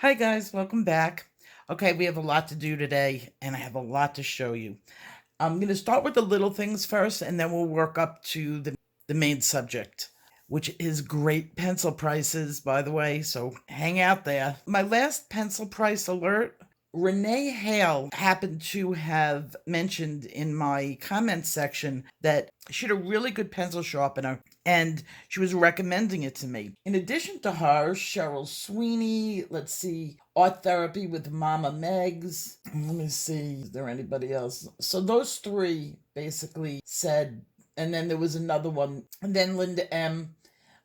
Hi guys, welcome back. Okay, we have a lot to do today and I have a lot to show you. I'm going to start with the little things first and then we'll work up to the main subject, which is great pencil prices, by the way, so hang out there. My last pencil price alert, Renee Hale happened to have mentioned in my comment section that she had a really good pencil sharpener and she was recommending it to me. In addition to her, Cheryl Sweeney, let's see, Art Therapy with Mama Megs. Let me see, is there anybody else? So those three basically said, and then there was another one, and then Linda M.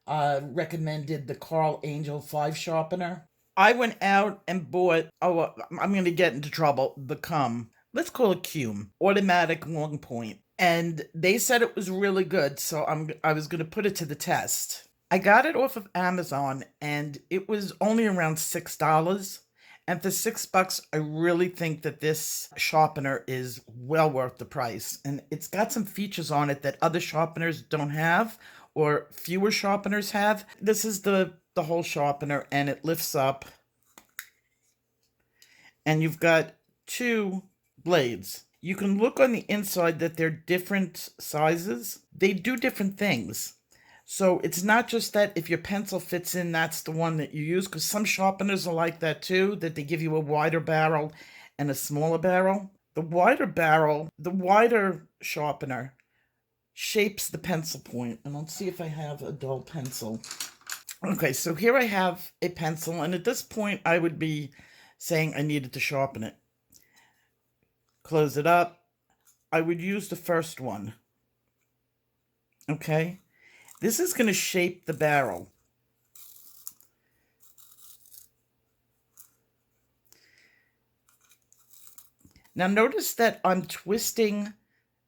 Recommended the Carl Angel 5 sharpener. I went out and bought, I'm going to get into trouble, the Kum. Let's call it Kum, automatic long point. And they said it was really good, so I was going to put it to the test. I got it off of Amazon and it was only around $6. And for $6, I really think that this sharpener is well worth the price. And it's got some features on it that other sharpeners don't have or fewer sharpeners have. This is the whole sharpener and it lifts up. And you've got two blades. You can look on the inside that they're different sizes. They do different things. So it's not just that if your pencil fits in, that's the one that you use, because some sharpeners are like that too, that they give you a wider barrel and a smaller barrel. The wider barrel, the wider sharpener shapes the pencil point. And let's see if I have a dull pencil. Okay, so here I have a pencil, and at this point I would be saying I needed to sharpen it. Close it up. I would use the first one. Okay, this is going to shape the barrel. Now notice that I'm twisting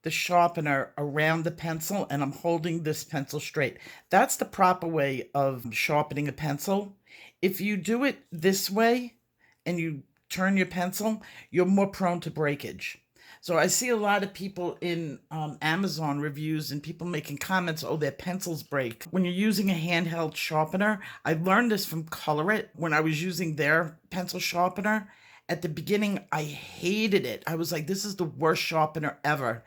the sharpener around the pencil and I'm holding this pencil straight. That's the proper way of sharpening a pencil. If you do it this way and you turn your pencil, you're more prone to breakage. So I see a lot of people in Amazon reviews and people making comments, oh, their pencils break. When you're using a handheld sharpener, I learned this from Color It when I was using their pencil sharpener. At the beginning, I hated it. I was like, this is the worst sharpener ever.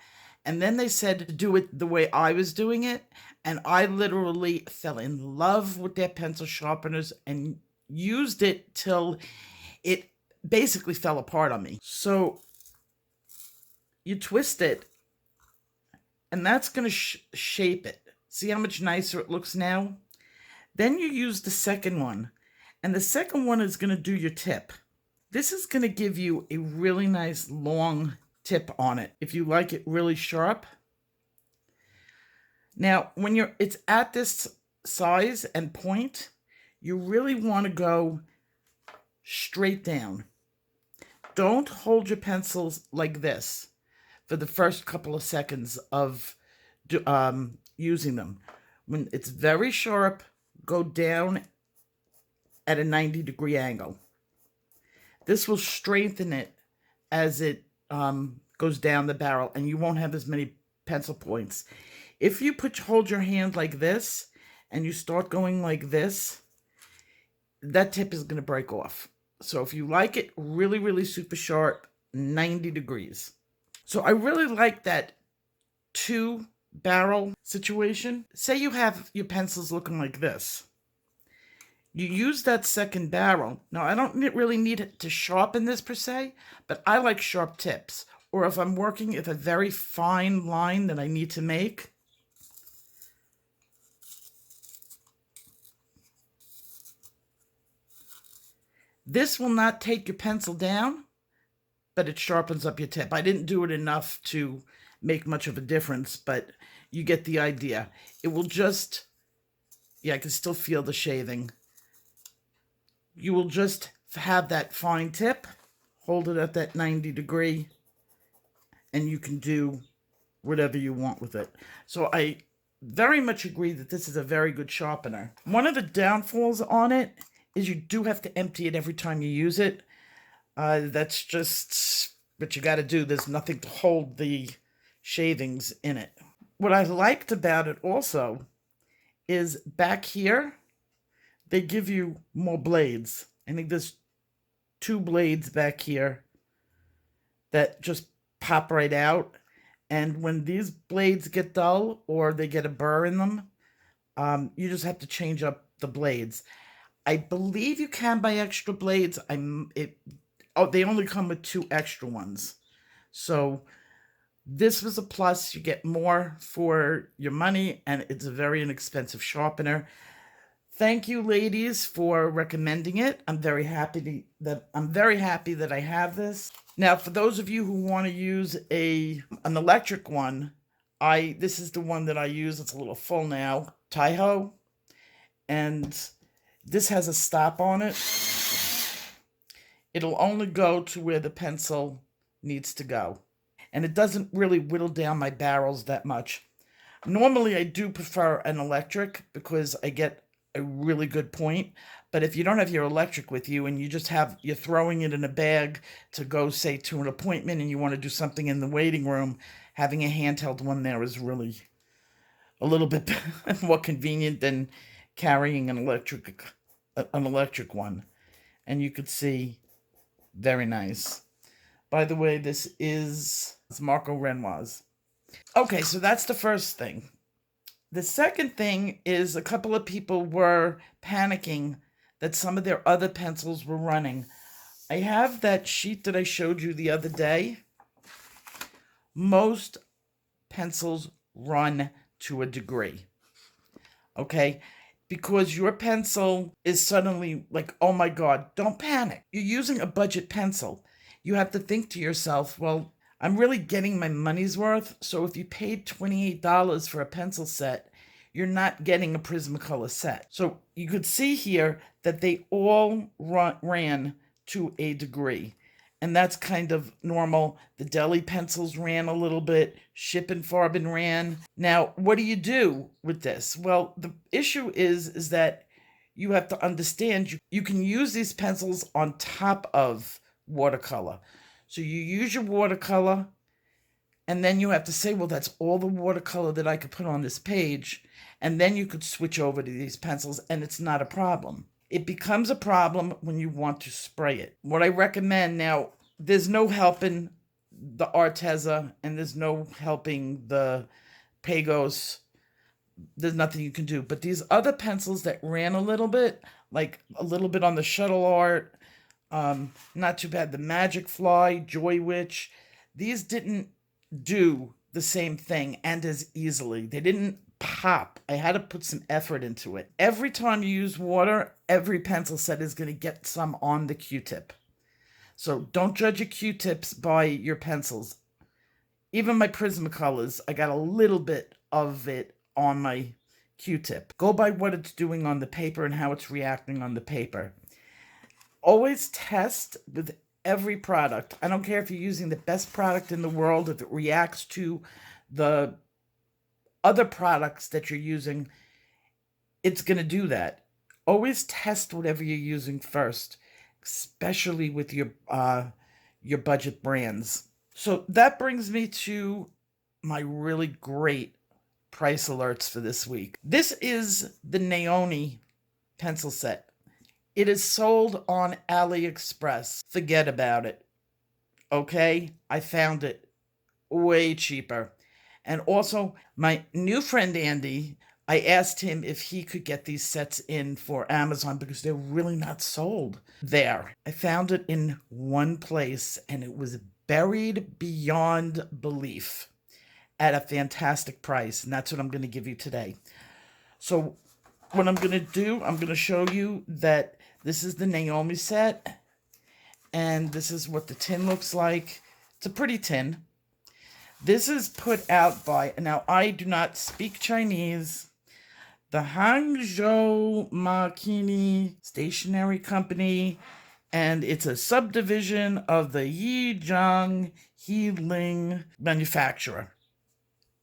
And then they said to do it the way I was doing it. And I literally fell in love with their pencil sharpeners and used it till it basically fell apart on me. So you twist it and that's going to shape it. See how much nicer it looks now? Then you use the second one. And the second one is going to do your tip. This is going to give you a really nice long tip on it if you like it really sharp. Now when it's at this size and point, you really want to go straight down. Don't hold your pencils like this for the first couple of seconds of using them. When it's very sharp, go down at a 90-degree angle. This will strengthen it as it goes down the barrel and you won't have as many pencil points. If you hold your hand like this and you start going like this, that tip is going to break off. So if you like it really, really super sharp, 90 degrees. So I really like that two barrel situation. Say you have your pencils looking like this. You use that second barrel. Now, I don't really need it to sharpen this per se, but I like sharp tips. Or if I'm working with a very fine line that I need to make, this will not take your pencil down, but it sharpens up your tip. I didn't do it enough to make much of a difference, but you get the idea. It will just, yeah, I can still feel the shaving. You will just have that fine tip, hold it at that 90 degree, and you can do whatever you want with it. So I very much agree that this is a very good sharpener. One of the downfalls on it is you do have to empty it every time you use it. That's just what you got to do. There's nothing to hold the shavings in it. What I liked about it also is back here, they give you more blades. I think there's two blades back here that just pop right out. And when these blades get dull or they get a burr in them, you just have to change up the blades. I believe you can buy extra blades. They only come with two extra ones. So this was a plus. You get more for your money, and it's a very inexpensive sharpener. Thank you, ladies, for recommending it. I'm very happy that I have this. Now, for those of you who want to use an electric one, this is the one that I use. It's a little full now, Taiho, and this has a stop on it. It'll only go to where the pencil needs to go, and it doesn't really whittle down my barrels that much. Normally, I do prefer an electric because I get a really good point. But if you don't have your electric with you and you're throwing it in a bag to go, say, to an appointment and you want to do something in the waiting room, having a handheld one there is really a little bit more convenient than carrying an electric one. And you could see, very nice. By the way, this is Marco Renoir's. Okay, so that's the first thing. The second thing is a couple of people were panicking that some of their other pencils were running. I have that sheet that I showed you the other day. Most pencils run to a degree, okay? Because your pencil is suddenly like, oh my God, don't panic. You're using a budget pencil. You have to think to yourself, well, I'm really getting my money's worth. So if you paid $28 for a pencil set, you're not getting a Prismacolor set. So you could see here that they all ran to a degree. And that's kind of normal. The Deli pencils ran a little bit. Farben ran. Now, what do you do with this? Well, the issue is that you have to understand you can use these pencils on top of watercolor. So you use your watercolor, and then you have to say, well, that's all the watercolor that I could put on this page. And then you could switch over to these pencils, and it's not a problem. It becomes a problem when you want to spray it. What I recommend now, there's no helping the Arteza, and there's no helping the Pagos. There's nothing you can do. But these other pencils that ran a little bit, like a little bit on the Shuttle Art, not too bad. The Magic Fly, Joy Witch, these didn't do the same thing and as easily. They didn't pop. I had to put some effort into it. Every time you use water, every pencil set is going to get some on the Q-tip. So don't judge your Q-tips by your pencils. Even my Prismacolors, I got a little bit of it on my Q-tip. Go by what it's doing on the paper and how it's reacting on the paper. Always test with every product. I don't care if you're using the best product in the world, if it reacts to the other products that you're using, it's going to do that. Always test whatever you're using first, especially with your budget brands. So that brings me to my really great price alerts for this week. This is the Nyomi pencil set. It is sold on AliExpress. Forget about it. Okay? I found it way cheaper. And also, my new friend Andy, I asked him if he could get these sets in for Amazon because they're really not sold there. I found it in one place, and it was buried beyond belief at a fantastic price. And that's what I'm going to give you today. So what I'm going to do, I'm going to show you that this is the Nyomi set, and this is what the tin looks like. It's a pretty tin. This is put out by, now I do not speak Chinese, the Hangzhou Makini Stationery Company, and it's a subdivision of the Yijiang Healing manufacturer.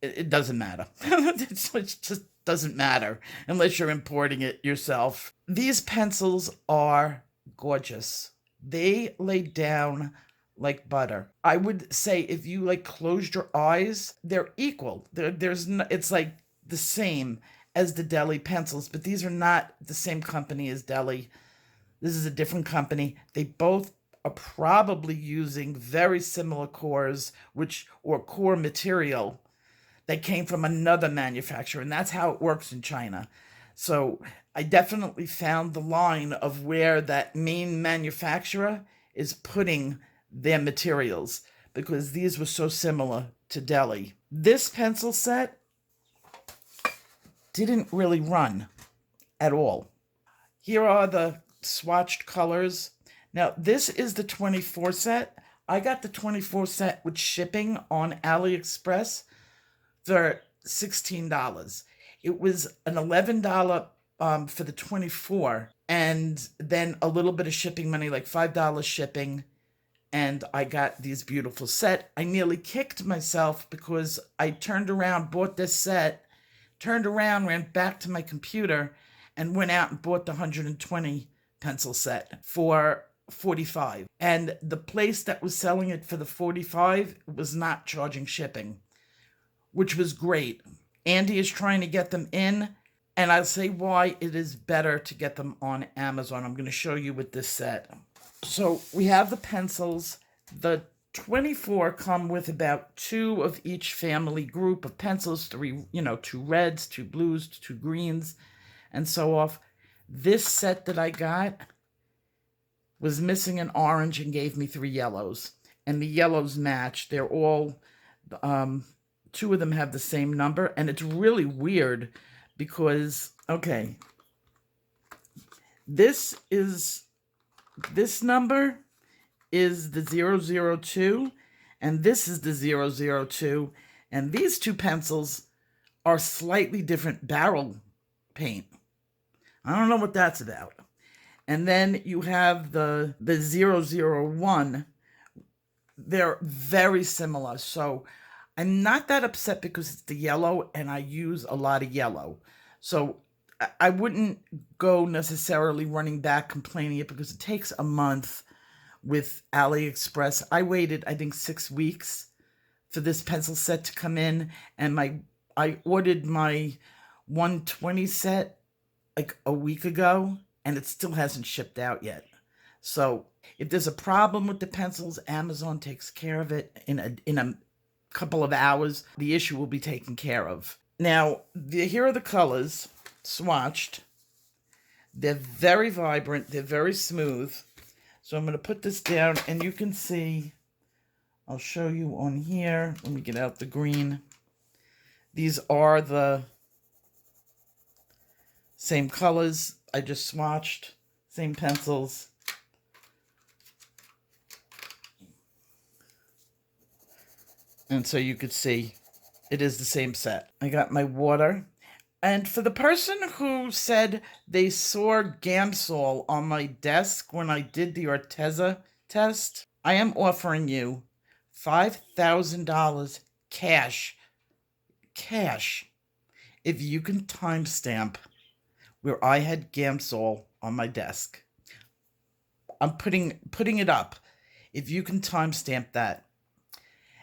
It doesn't matter. It just doesn't matter unless you're importing it yourself. These pencils are gorgeous. They lay down like butter. I would say if you like closed your eyes, they're equal. It's like the same as the Deli pencils, but these are not the same company as Deli. This is a different company. They both are probably using very similar cores, or core material that came from another manufacturer, and that's how it works in China. So I definitely found the line of where that main manufacturer is putting their materials, because these were so similar to Deli. This pencil set didn't really run at all. Here are the swatched colors. Now, this is the 24 set. I got the 24 set with shipping on AliExpress for $16. It was an $11 for the 24, and then a little bit of shipping money, like $5 shipping, and I got these beautiful set. I nearly kicked myself because I turned around, bought this set, turned around, ran back to my computer, and went out and bought the 120 pencil set for $45. And the place that was selling it for the $45 was not charging shipping, which was great. Andy is trying to get them in, and I'll say why it is better to get them on Amazon. I'm going to show you with this set. So we have the pencils. The 24 come with about 2 of each family group of pencils, 2 reds, 2 blues, 2 greens, and so off. This set that I got was missing an orange and gave me 3 yellows. And the yellows match. They're all, 2 of them have the same number. And it's really weird because, okay, this number is the 002, and this is the 002, and these 2 pencils are slightly different barrel paint. I don't know what that's about. And then you have the 001. They're very similar, so I'm not that upset because it's the yellow, and I use a lot of yellow. So I wouldn't go necessarily running back complaining it, because it takes a month with AliExpress. I waited, I think, 6 weeks for this pencil set to come in, and I ordered my 120 set like a week ago, and it still hasn't shipped out yet. So if there's a problem with the pencils, Amazon takes care of it in a couple of hours. The issue will be taken care of. Now, here are the colors swatched. They're very vibrant. They're very smooth. So I'm going to put this down, and you can see, I'll show you on here. Let me get out the green. These are the same colors I just swatched, same pencils. And so you could see it is the same set. I got my water. And for the person who said they saw Gamsol on my desk when I did the Orteza test, I am offering you $5,000 cash, if you can timestamp where I had Gamsol on my desk. I'm putting it up. If you can timestamp that.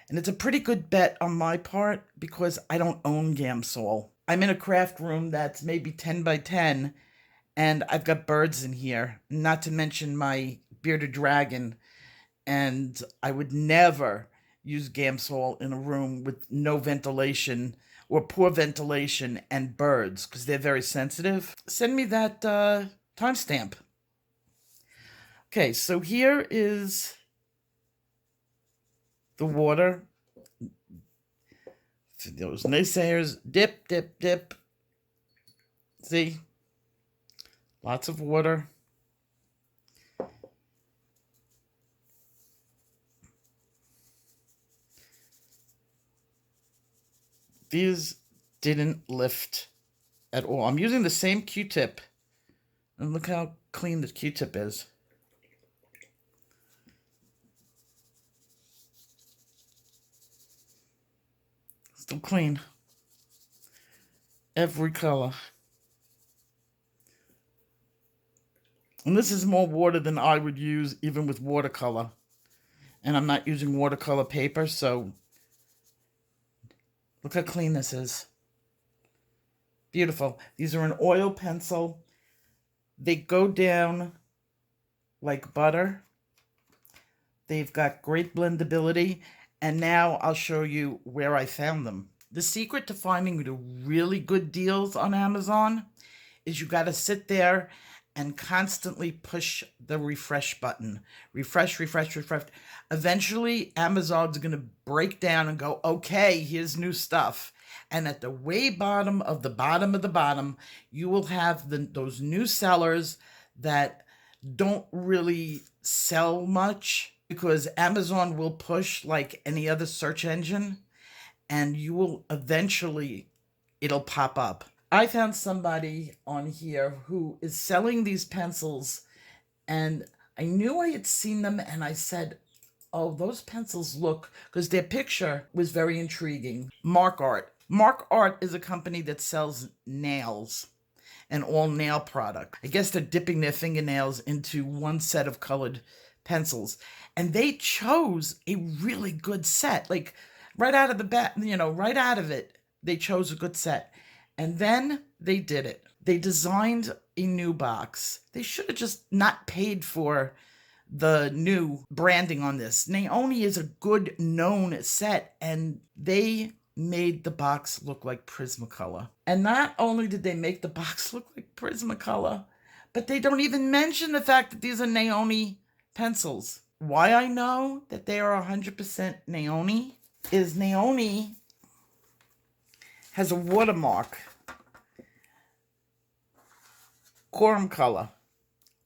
And it's a pretty good bet on my part because I don't own Gamsol. I'm in a craft room that's maybe 10 by 10, and I've got birds in here, not to mention my bearded dragon, and I would never use Gamsol in a room with no ventilation or poor ventilation and birds, because they're very sensitive. Send me that timestamp. Okay, so here is the water. For those naysayers, dip, dip, dip. See? Lots of water. These didn't lift at all. I'm using the same Q-tip. And look how clean the Q-tip is. Still clean. Every color. And this is more water than I would use even with watercolor. And I'm not using watercolor paper, so look how clean this is. Beautiful. These are an oil pencil. They go down like butter. They've got great blendability. And now I'll show you where I found them. The secret to finding the really good deals on Amazon is you got to sit there and constantly push the refresh button. Refresh, refresh, refresh. Eventually, Amazon's going to break down and go, okay, here's new stuff. And at the way bottom of the bottom of the bottom, you will have those new sellers that don't really sell much, because Amazon will push like any other search engine, and you will eventually, it'll pop up. I found somebody on here who is selling these pencils, and I knew I had seen them, and I said, oh, those pencils look, because their picture was very intriguing. Markart. Markart is a company that sells nails and all nail product. I guess they're dipping their fingernails into one set of colored pencils. And they chose a really good set. Like right out of the bat, right out of it, they chose a good set. And then they did it. They designed a new box. They should have just not paid for the new branding on this. Nyomi is a good known set, and they made the box look like Prismacolor. And not only did they make the box look like Prismacolor, but they don't even mention the fact that these are Nyomi pencils. Why I know that they are 100% Nyomi is Nyomi has a watermark, Quorum color.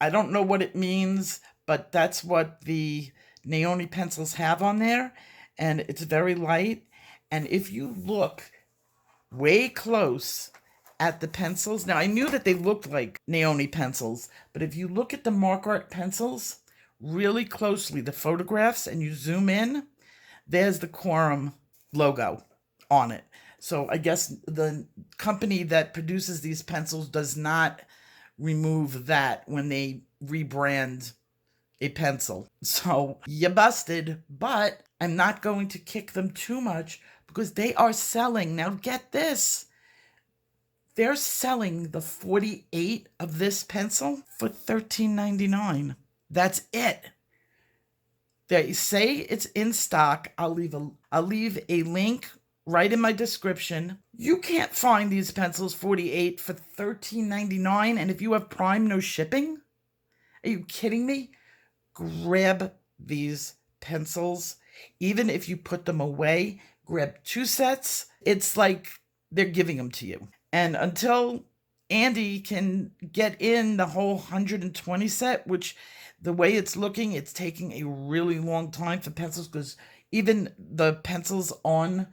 I don't know what it means, but that's what the Nyomi pencils have on there, and it's very light. And if you look way close at the pencils, now I knew that they looked like Nyomi pencils, but if you look at the Markart pencils really closely, the photographs, and you zoom in, there's the Quorum logo on it. So I guess the company that produces these pencils does not remove that when they rebrand a pencil. So you busted, but I'm not going to kick them too much because they are selling. Now get this. They're selling the 48 of this pencil for $13.99. That's it. They say it's in stock. I'll leave a link right in my description. You can't find these pencils 48 for $13.99, and if you have Prime, no shipping? Are you kidding me? Grab these pencils. Even if you put them away, grab 2 sets. It's like they're giving them to you. And until Andy can get in the whole 120 set, which the way it's looking, it's taking a really long time for pencils, because even the pencils on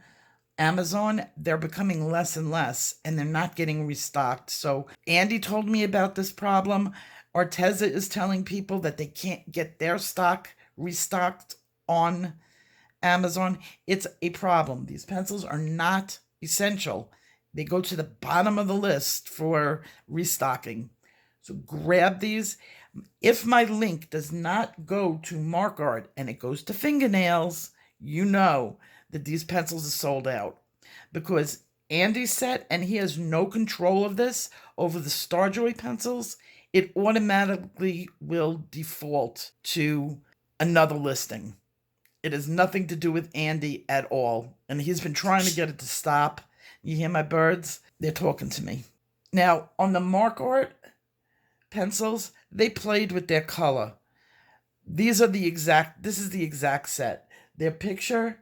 Amazon, they're becoming less and less, and they're not getting restocked. So Andy told me about this problem. Arteza is telling people that they can't get their stock restocked on Amazon. It's a problem. These pencils are not essential. They go to the bottom of the list for restocking. So grab these. If my link does not go to Markart and it goes to fingernails, you know that these pencils are sold out, because Andy's set, and he has no control of this over the Starjoy pencils, it automatically will default to another listing. It has nothing to do with Andy at all, and he's been trying to get it to stop. You hear my birds? They're talking to me. Now, on the Markart pencils, they played with their color. This is the exact set. Their picture,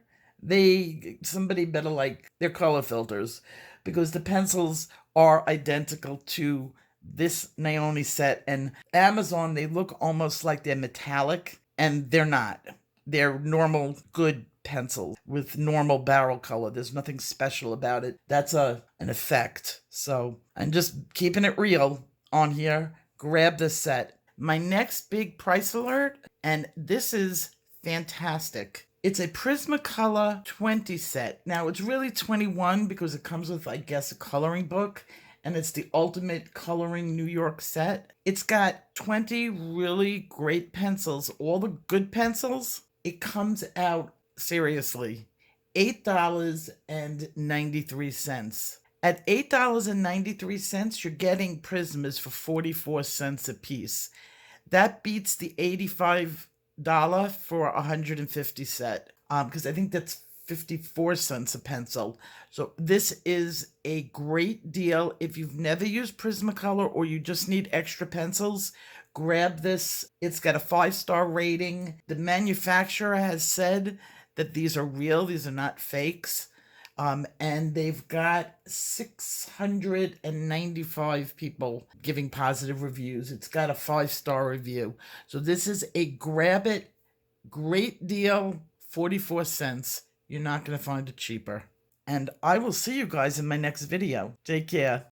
somebody better like their color filters, because the pencils are identical to this Nyomi set. And Amazon, they look almost like they're metallic, and they're not. They're normal, good pencils with normal barrel color. There's nothing special about it. That's an effect. So I'm just keeping it real on here. Grab this set. My next big price alert, and this is fantastic. It's a Prismacolor 20 set. Now, it's really 21 because it comes with, I guess, a coloring book, and it's the ultimate coloring New York set. It's got 20 really great pencils, all the good pencils. It comes out, seriously, $8.93. At $8.93, you're getting Prismas for 44 cents a piece. That beats the $85 $1 for 150 set. Because I think that's 54 cents a pencil. So this is a great deal. If you've never used Prismacolor or you just need extra pencils, grab this. It's got a 5-star rating. The manufacturer has said that these are real, these are not fakes. And they've got 695 people giving positive reviews. It's got a 5-star review. So this is a grab it, great deal, 44 cents. You're not going to find it cheaper. And I will see you guys in my next video. Take care.